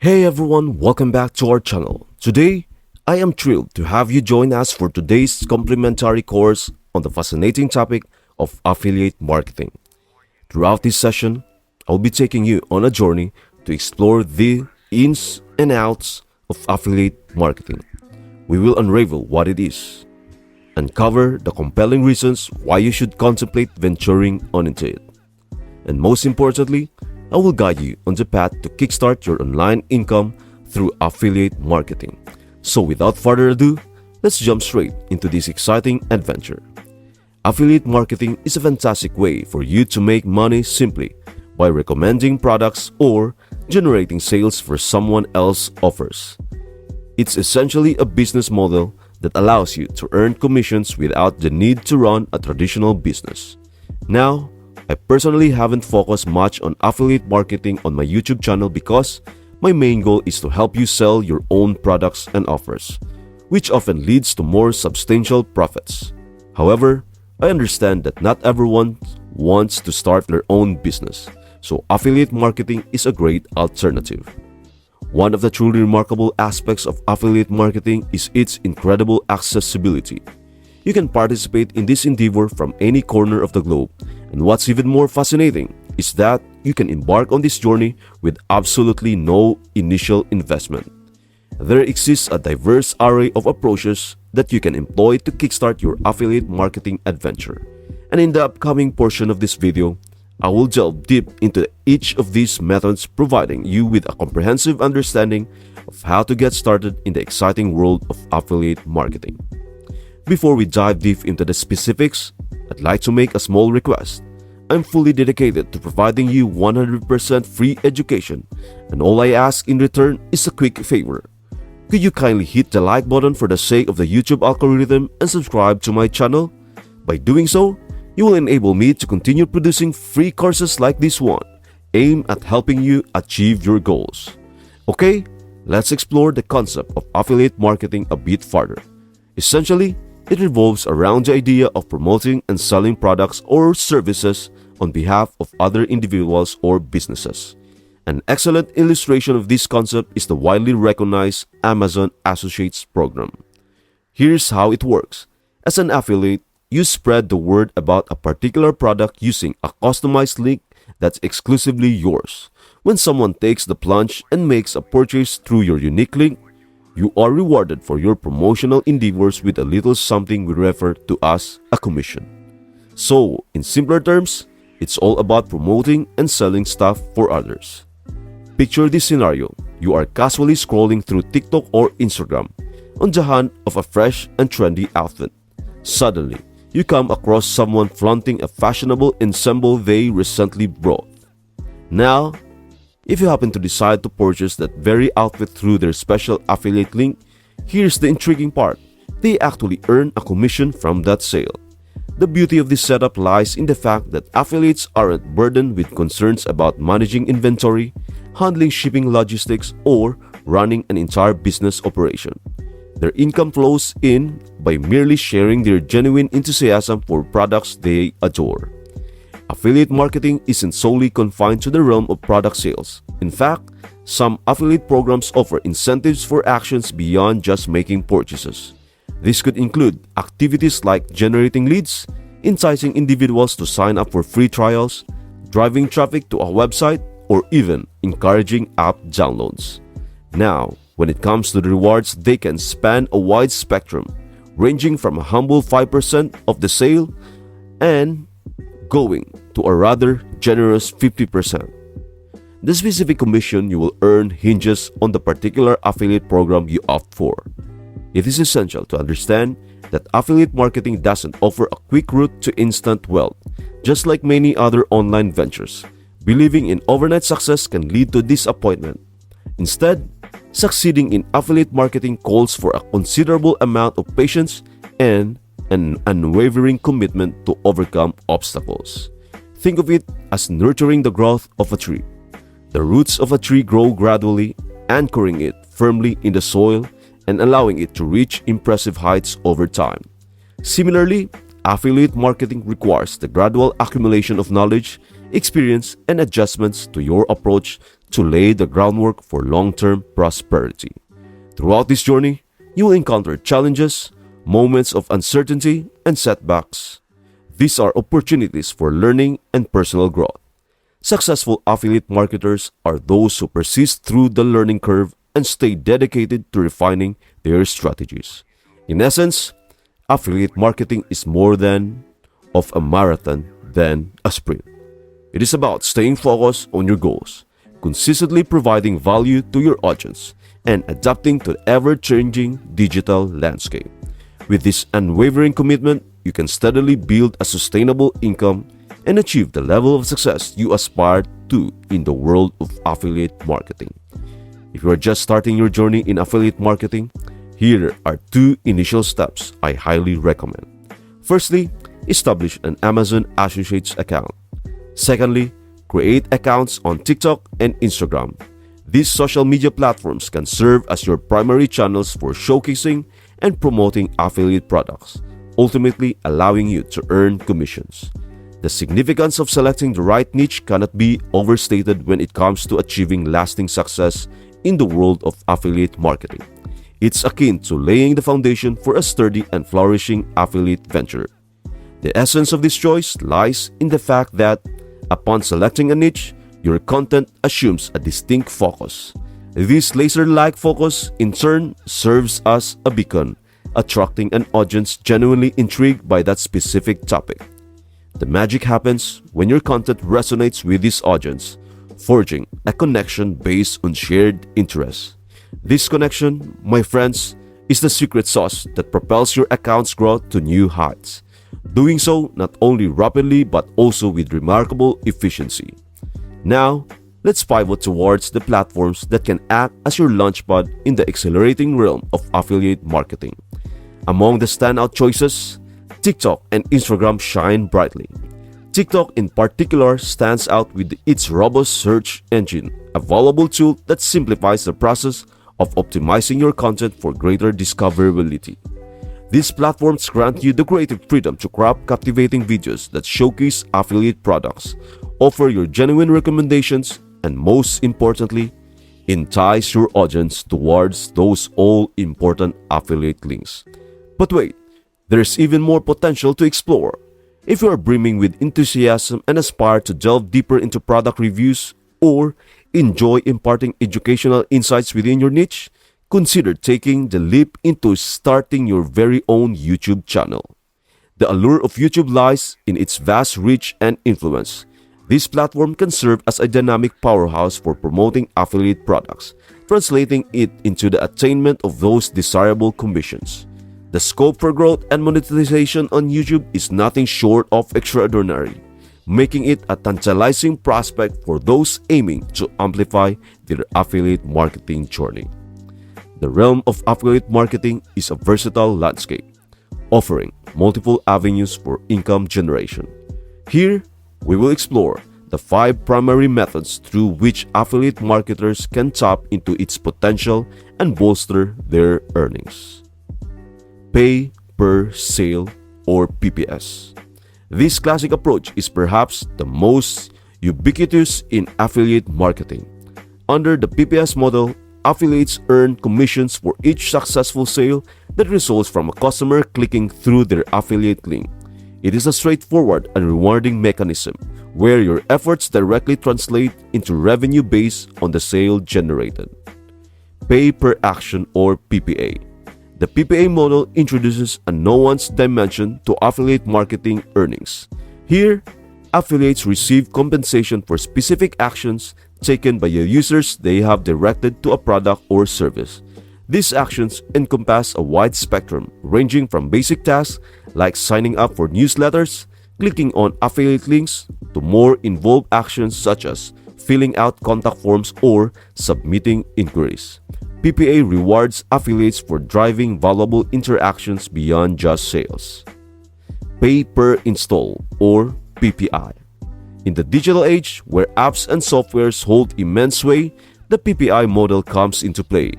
Hey everyone, welcome back to our channel. Today, I am thrilled to have you join us for today's complimentary course on the fascinating topic of affiliate marketing. Throughout this session, I'll be taking you on a journey to explore the ins and outs of affiliate marketing. We will unravel what it is, uncover the compelling reasons why you should contemplate venturing on into it, and most importantly, I will guide you on the path to kickstart your online income through affiliate marketing. So without further ado, let's jump straight into this exciting adventure. Affiliate marketing is a fantastic way for you to make money simply by recommending products or generating sales for someone else's offers. It's essentially a business model that allows you to earn commissions without the need to run a traditional business. Now, I personally haven't focused much on affiliate marketing on my YouTube channel because my main goal is to help you sell your own products and offers, which often leads to more substantial profits. However, I understand that not everyone wants to start their own business, so affiliate marketing is a great alternative. One of the truly remarkable aspects of affiliate marketing is its incredible accessibility. You can participate in this endeavor from any corner of the globe, and what's even more fascinating is that you can embark on this journey with absolutely no initial investment. There exists a diverse array of approaches that you can employ to kickstart your affiliate marketing adventure. And in the upcoming portion of this video, I will delve deep into each of these methods, providing you with a comprehensive understanding of how to get started in the exciting world of affiliate marketing. Before we dive deep into the specifics, I'd like to make a small request. I'm fully dedicated to providing you 100% free education, and all I ask in return is a quick favor. Could you kindly hit the like button for the sake of the YouTube algorithm and subscribe to my channel? By doing so, you will enable me to continue producing free courses like this one, aimed at helping you achieve your goals. Okay, let's explore the concept of affiliate marketing a bit further. Essentially, it revolves around the idea of promoting and selling products or services on behalf of other individuals or businesses. An excellent illustration of this concept is the widely recognized Amazon Associates program. Here's how it works. As an affiliate, you spread the word about a particular product using a customized link that's exclusively yours. When someone takes the plunge and makes a purchase through your unique link, you are rewarded for your promotional endeavors with a little something we refer to as a commission. So, in simpler terms, it's all about promoting and selling stuff for others. Picture this scenario. You are casually scrolling through TikTok or Instagram on the hunt of a fresh and trendy outfit. Suddenly, you come across someone flaunting a fashionable ensemble they recently bought. Now, if you happen to decide to purchase that very outfit through their special affiliate link, here's the intriguing part. They actually earn a commission from that sale. The beauty of this setup lies in the fact that affiliates aren't burdened with concerns about managing inventory, handling shipping logistics, or running an entire business operation. Their income flows in by merely sharing their genuine enthusiasm for products they adore. Affiliate marketing isn't solely confined to the realm of product sales. In fact, some affiliate programs offer incentives for actions beyond just making purchases. This could include activities like generating leads, enticing individuals to sign up for free trials, driving traffic to a website, or even encouraging app downloads. Now, when it comes to the rewards, they can span a wide spectrum, ranging from a humble 5% of the sale and going to a rather generous 50%. The specific commission you will earn hinges on the particular affiliate program you opt for. It is essential to understand that affiliate marketing doesn't offer a quick route to instant wealth. Just like many other online ventures, believing in overnight success can lead to disappointment. Instead, succeeding in affiliate marketing calls for a considerable amount of patience and an unwavering commitment to overcome obstacles. Think of it as nurturing the growth of a tree. The roots of a tree grow gradually, anchoring it firmly in the soil and allowing it to reach impressive heights over time. Similarly, affiliate marketing requires the gradual accumulation of knowledge experience, and adjustments to your approach to lay the groundwork for long-term prosperity. Throughout this journey, you will encounter challenges, moments of uncertainty, and setbacks. These are opportunities for learning and personal growth. Successful affiliate marketers are those who persist through the learning curve and stay dedicated to refining their strategies. In essence, affiliate marketing is more than of a marathon than a sprint. It is about staying focused on your goals, consistently providing value to your audience, and adapting to the ever-changing digital landscape. With this unwavering commitment, you can steadily build a sustainable income and achieve the level of success you aspire to in the world of affiliate marketing. If you are just starting your journey in affiliate marketing, here are 2 initial steps I highly recommend. Firstly, establish an Amazon Associates account. Secondly, create accounts on TikTok and Instagram. These social media platforms can serve as your primary channels for showcasing and promoting affiliate products, ultimately allowing you to earn commissions. The significance of selecting the right niche cannot be overstated when it comes to achieving lasting success in the world of affiliate marketing. It's akin to laying the foundation for a sturdy and flourishing affiliate venture. The essence of this choice lies in the fact that, upon selecting a niche, your content assumes a distinct focus. This laser-like focus, in turn, serves as a beacon, attracting an audience genuinely intrigued by that specific topic. The magic happens when your content resonates with this audience, forging a connection based on shared interests. This connection, my friends, is the secret sauce that propels your account's growth to new heights, doing so not only rapidly but also with remarkable efficiency. Now, let's pivot towards the platforms that can act as your launchpad in the exhilarating realm of affiliate marketing. Among the standout choices, TikTok and Instagram shine brightly. TikTok in particular stands out with its robust search engine, a valuable tool that simplifies the process of optimizing your content for greater discoverability. These platforms grant you the creative freedom to craft captivating videos that showcase affiliate products, offer your genuine recommendations, and most importantly, entice your audience towards those all-important affiliate links. But wait, there's even more potential to explore. If you are brimming with enthusiasm and aspire to delve deeper into product reviews or enjoy imparting educational insights within your niche, consider taking the leap into starting your very own YouTube channel. The allure of YouTube lies in its vast reach and influence. This platform can serve as a dynamic powerhouse for promoting affiliate products, translating it into the attainment of those desirable commissions. The scope for growth and monetization on YouTube is nothing short of extraordinary, making it a tantalizing prospect for those aiming to amplify their affiliate marketing journey. The realm of affiliate marketing is a versatile landscape, offering multiple avenues for income generation. Here, we will explore the 5 primary methods through which affiliate marketers can tap into its potential and bolster their earnings. Pay per sale, or PPS. This classic approach is perhaps the most ubiquitous in affiliate marketing. Under the PPS model, affiliates earn commissions for each successful sale that results from a customer clicking through their affiliate link. It is a straightforward and rewarding mechanism where your efforts directly translate into revenue based on the sale generated. Pay per action, or PPA. The PPA model introduces a nuanced dimension to affiliate marketing earnings. Here, affiliates receive compensation for specific actions taken by the users they have directed to a product or service. These actions encompass a wide spectrum, ranging from basic tasks like signing up for newsletters, clicking on affiliate links, to more involved actions such as filling out contact forms or submitting inquiries. PPA rewards affiliates for driving valuable interactions beyond just sales. Pay per install, or PPI. In the digital age, where apps and softwares hold immense sway, the PPI model comes into play.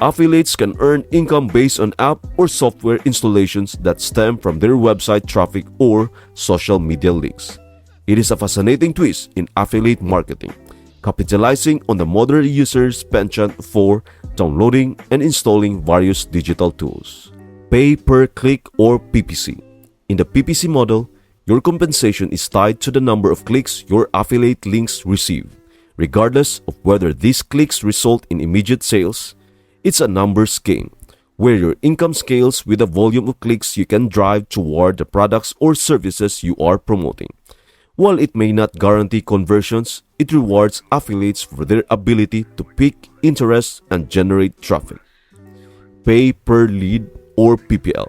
Affiliates can earn income based on app or software installations that stem from their website traffic or social media links. It is a fascinating twist in affiliate marketing, capitalizing on the modern user's penchant for downloading and installing various digital tools. Pay per click or PPC. In the PPC model, your compensation is tied to the number of clicks your affiliate links receive, regardless of whether these clicks result in immediate sales. It's a numbers game, where your income scales with the volume of clicks you can drive toward the products or services you are promoting. While it may not guarantee conversions, it rewards affiliates for their ability to pique interest and generate traffic. Pay per lead or PPL.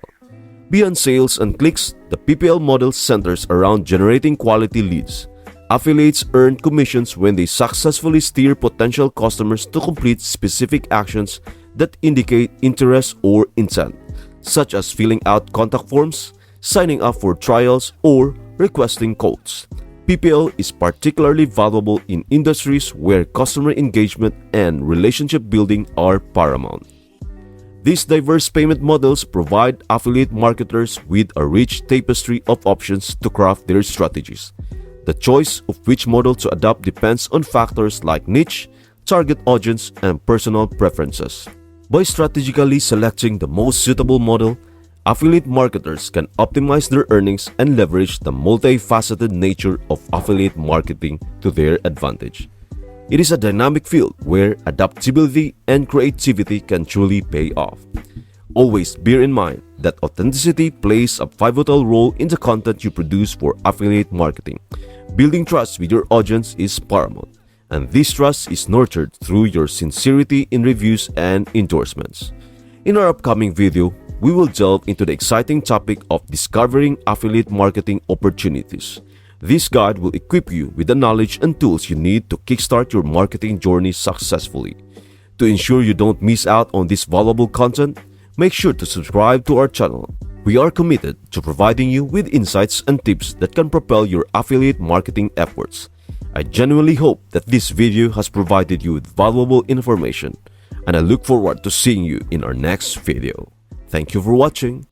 Beyond sales and clicks, the PPL model centers around generating quality leads. Affiliates earn commissions when they successfully steer potential customers to complete specific actions that indicate interest or intent, such as filling out contact forms, signing up for trials, or requesting quotes. PPL is particularly valuable in industries where customer engagement and relationship building are paramount. These diverse payment models provide affiliate marketers with a rich tapestry of options to craft their strategies. The choice of which model to adopt depends on factors like niche, target audience, and personal preferences. By strategically selecting the most suitable model, affiliate marketers can optimize their earnings and leverage the multifaceted nature of affiliate marketing to their advantage. It is a dynamic field where adaptability and creativity can truly pay off. Always bear in mind that authenticity plays a pivotal role in the content you produce for affiliate marketing. Building trust with your audience is paramount, and this trust is nurtured through your sincerity in reviews and endorsements. In our upcoming video, we will delve into the exciting topic of discovering affiliate marketing opportunities. This guide will equip you with the knowledge and tools you need to kickstart your marketing journey successfully. To ensure you don't miss out on this valuable content, make sure to subscribe to our channel. We are committed to providing you with insights and tips that can propel your affiliate marketing efforts. I genuinely hope that this video has provided you with valuable information, and I look forward to seeing you in our next video. Thank you for watching.